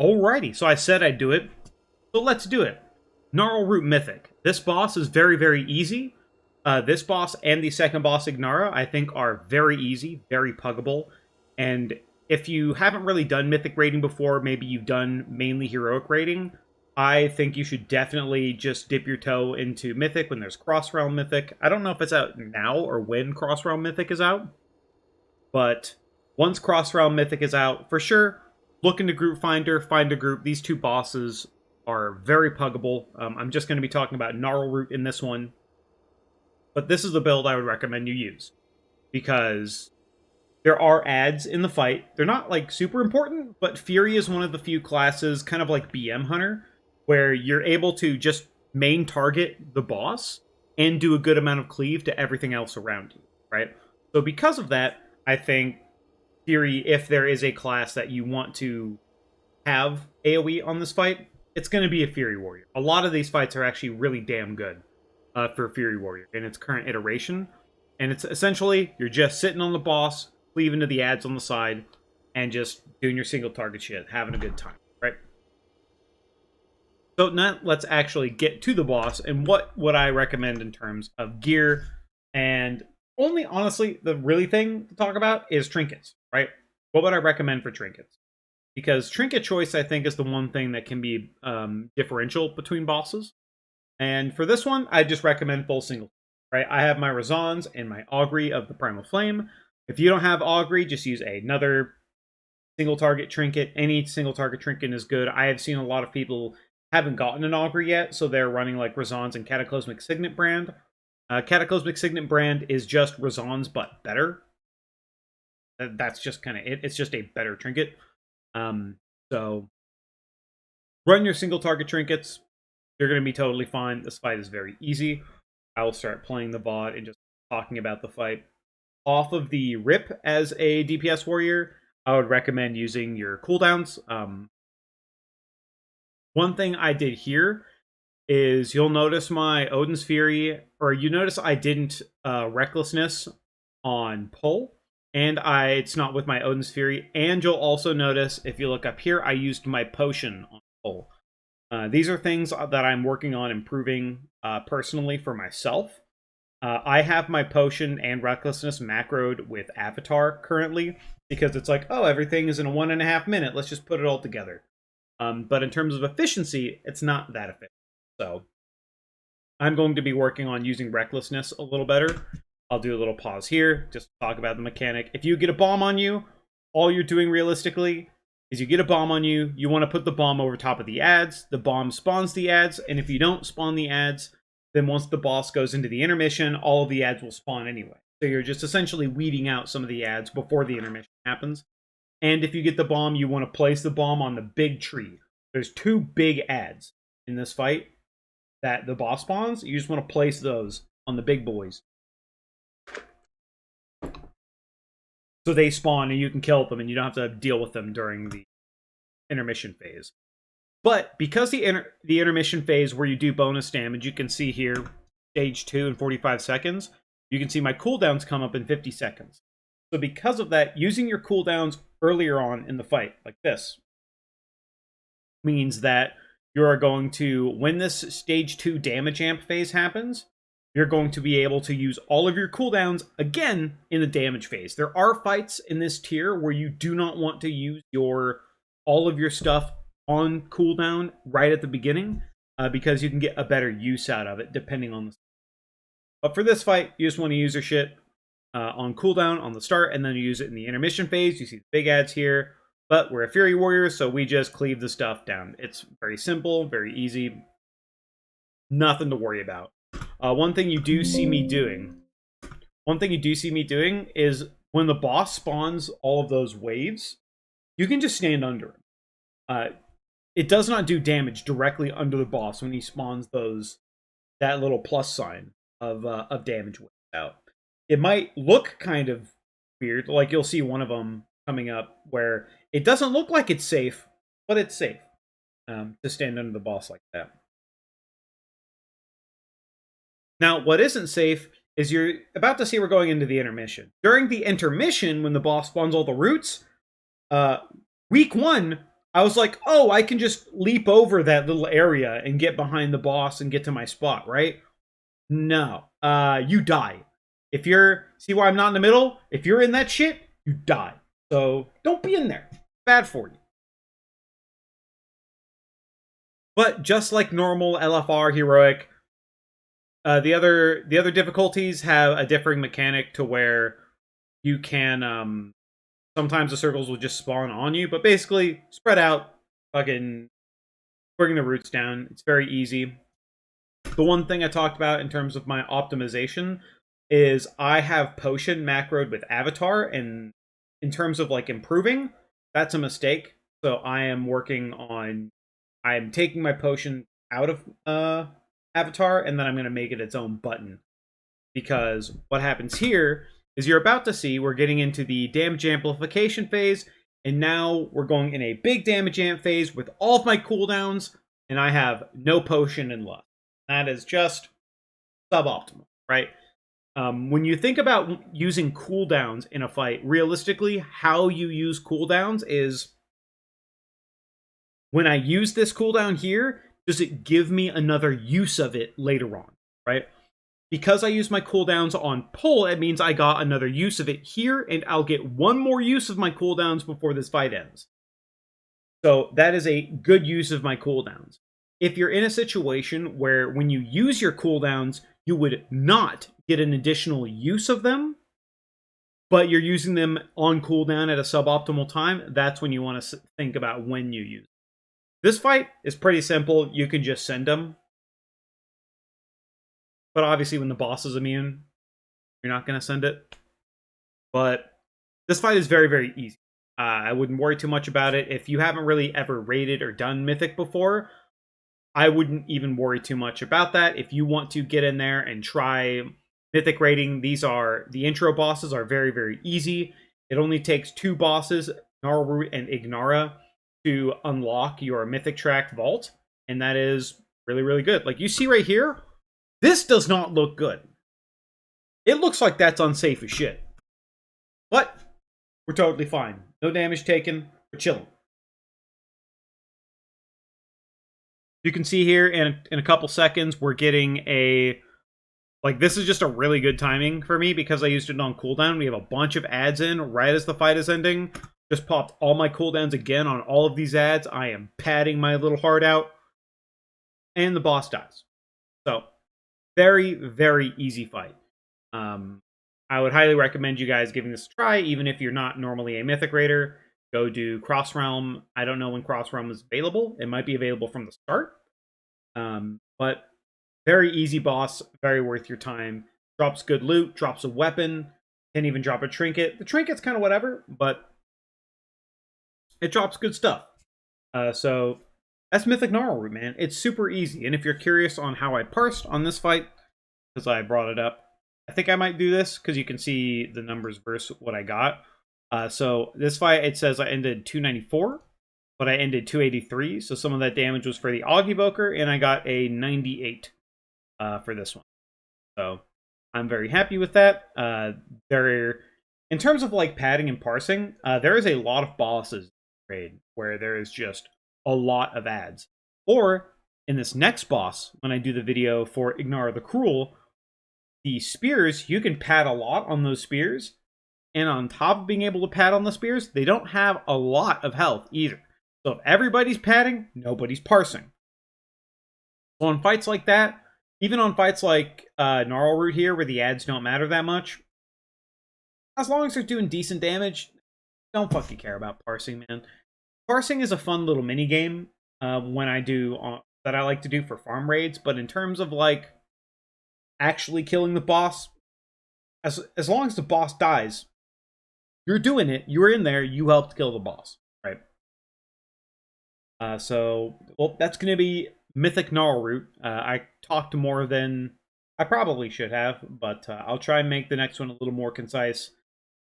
Alrighty, so I said I'd do it, so let's do it. Gnarlroot Mythic. This boss is very, very easy. This boss and the second boss, Ignara, I think are very easy, very puggable. And if you haven't really done Mythic raiding before, maybe you've done mainly Heroic raiding, I think you should definitely just dip your toe into Mythic when there's Cross Realm Mythic. I don't know if it's out now or when Cross Realm Mythic is out, but once Cross Realm Mythic is out, for sure, look into Group Finder, find a group. These two bosses are very puggable. I'm just going to be talking about Gnarlroot in this one, but this is the build I would recommend you use because there are ads in the fight. They're not like super important, but Fury is one of the few classes, kind of like BM Hunter, where you're able to just main target the boss and do a good amount of cleave to everything else around you, right? So because of that, I think Fury, if there is a class that you want to have AoE on this fight, it's going to be a Fury Warrior. A lot of these fights are actually really damn good for Fury Warrior in its current iteration. And it's essentially, you're just sitting on the boss, cleaving to the ads on the side, and just doing your single target shit, having a good time, right? So now let's actually get to the boss and what would I recommend in terms of gear. And only, honestly, the really thing to talk about is trinkets, right? What would I recommend for trinkets? Because trinket choice, I think, is the one thing that can be differential between bosses. And for this one, I just recommend full single, right? I have my Razans and my Augury of the Primal Flame. If you don't have Augury, just use another single target trinket. Any single target trinket is good. I have seen a lot of people haven't gotten an Augury yet, so they're running like Razans and Cataclysmic Signet brand. Cataclysmic Signet brand is just Razans, but better. That's just kind of it. It's just a better trinket. So run your single target trinkets. You're going to be totally fine. This fight is very easy. I will start playing the VOD and just talking about the fight. Off of the rip as a DPS warrior, I would recommend using your cooldowns. One thing I did here is you'll notice my Odin's Fury, or you notice I didn't Recklessness on pull, and it's not with my Odin's Fury, and you'll also notice, if you look up here, I used my potion on pull. These are things that I'm working on improving personally for myself. I have my potion and recklessness macroed with Avatar currently because it's like, oh, everything is in a 1.5 minute. Let's just put it all together. But in terms of efficiency, it's not that efficient. So I'm going to be working on using recklessness a little better. I'll do a little pause here just to talk about the mechanic. If you get a bomb on you, all you're doing realistically is you get a bomb on you, you want to put the bomb over top of the ads, the bomb spawns the ads, and if you don't spawn the ads, then once the boss goes into the intermission, all of the ads will spawn anyway. So you're just essentially weeding out some of the ads before the intermission happens. And if you get the bomb, you want to place the bomb on the big tree. There's 2 big ads in this fight that the boss spawns. You just want to place those on the big boys. So they spawn and you can kill them and you don't have to deal with them during the intermission phase. But because the intermission phase where you do bonus damage, you can see here, stage 2 in 45 seconds, you can see my cooldowns come up in 50 seconds. So because of that, using your cooldowns earlier on in the fight, like this, means that you are going to, when this stage 2 damage amp phase happens, you're going to be able to use all of your cooldowns again in the damage phase. There are fights in this tier where you do not want to use all of your stuff on cooldown right at the beginning because you can get a better use out of it depending on the. But for this fight, you just want to use your shit on cooldown on the start, and then you use it in the intermission phase. You see the big ads here, but we're a Fury Warrior, so we just cleave the stuff down. It's very simple, very easy, nothing to worry about. One thing you do see me doing is when the boss spawns all of those waves, you can just stand under him. It does not do damage directly under the boss when he spawns that little plus sign of damage out. It might look kind of weird, like you'll see one of them coming up where it doesn't look like it's safe, but it's safe to stand under the boss like that. Now, what isn't safe is you're about to see we're going into the intermission. During the intermission, when the boss spawns all the roots, week 1, I was like, oh, I can just leap over that little area and get behind the boss and get to my spot, right? No. You die. If you're... See why I'm not in the middle? If you're in that shit, you die. So, don't be in there. Bad for you. But just like normal LFR heroic, the other difficulties have a differing mechanic to where you can sometimes the circles will just spawn on you, but basically spread out, fucking bringing the roots down. It's very easy. The one thing I talked about in terms of my optimization is I have potion macroed with avatar, and in terms of like improving, that's a mistake. So I am working on I'm taking my potion out of avatar, and then I'm going to make it its own button. Because what happens here is you're about to see we're getting into the damage amplification phase, and now we're going in a big damage amp phase with all of my cooldowns, and I have no potion and lust. That is just suboptimal, right? When you think about using cooldowns in a fight, realistically, how you use cooldowns is when I use this cooldown here, does it give me another use of it later on, right? Because I use my cooldowns on pull, it means I got another use of it here, and I'll get one more use of my cooldowns before this fight ends. So that is a good use of my cooldowns. If you're in a situation where when you use your cooldowns, you would not get an additional use of them, but you're using them on cooldown at a suboptimal time, that's when you want to think about when you use them. This fight is pretty simple. You can just send them. But obviously when the boss is immune, you're not going to send it. But this fight is very, very easy. I wouldn't worry too much about it. If you haven't really ever raided or done Mythic before, I wouldn't even worry too much about that. If you want to get in there and try Mythic raiding, the intro bosses are very, very easy. It only takes 2 bosses, Gnarlroot and Ignara, to unlock your Mythic Tract Vault, and that is really, really good. Like you see right here, this does not look good. It looks like that's unsafe as shit. But we're totally fine. No damage taken. We're chilling. You can see here in a couple seconds, we're getting a... Like, this is just a really good timing for me because I used it on cooldown. We have a bunch of ads in right as the fight is ending. Just popped all my cooldowns again on all of these ads. I am padding my little heart out. And the boss dies. So, very, very easy fight. I would highly recommend you guys giving this a try, even if you're not normally a Mythic Raider. Go do Cross Realm. I don't know when Cross Realm is available. It might be available from the start. But very easy boss, very worth your time. Drops good loot, drops a weapon, can even drop a trinket. The trinket's kind of whatever, but it drops good stuff. So that's Mythic Gnarlroot, man. It's super easy. And if you're curious on how I parsed on this fight, because I brought it up, I think I might do this because you can see the numbers versus what I got. So this fight, it says I ended 294, but I ended 283. So some of that damage was for the Augevoker, and I got a 98 for this one. So I'm very happy with that. In terms of like padding and parsing, there is a lot of bosses in the raid where there is just a lot of ads. Or in this next boss, when I do the video for Ignara the Cruel, the spears, you can pad a lot on those spears. And on top of being able to pad on the spears, they don't have a lot of health either. So if everybody's padding, nobody's parsing. So on fights like that, even on fights like Gnarlroot here, where the ads don't matter that much, as long as they're doing decent damage, don't fucking care about parsing, man. Parsing is a fun little mini game when I do that I like to do for farm raids, but in terms of like actually killing the boss, as long as the boss dies, you're doing it. You were in there. You helped kill the boss, right? Well, that's going to be Mythic Gnarlroot. I talked more than I probably should have, but I'll try and make the next one a little more concise.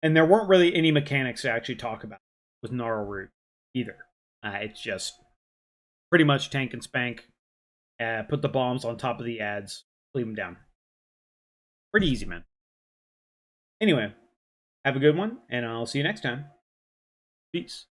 And there weren't really any mechanics to actually talk about with Gnarlroot either. It's just pretty much tank and spank. Put the bombs on top of the ads. Leave them down. Pretty easy, man. Anyway, have a good one, and I'll see you next time. Peace.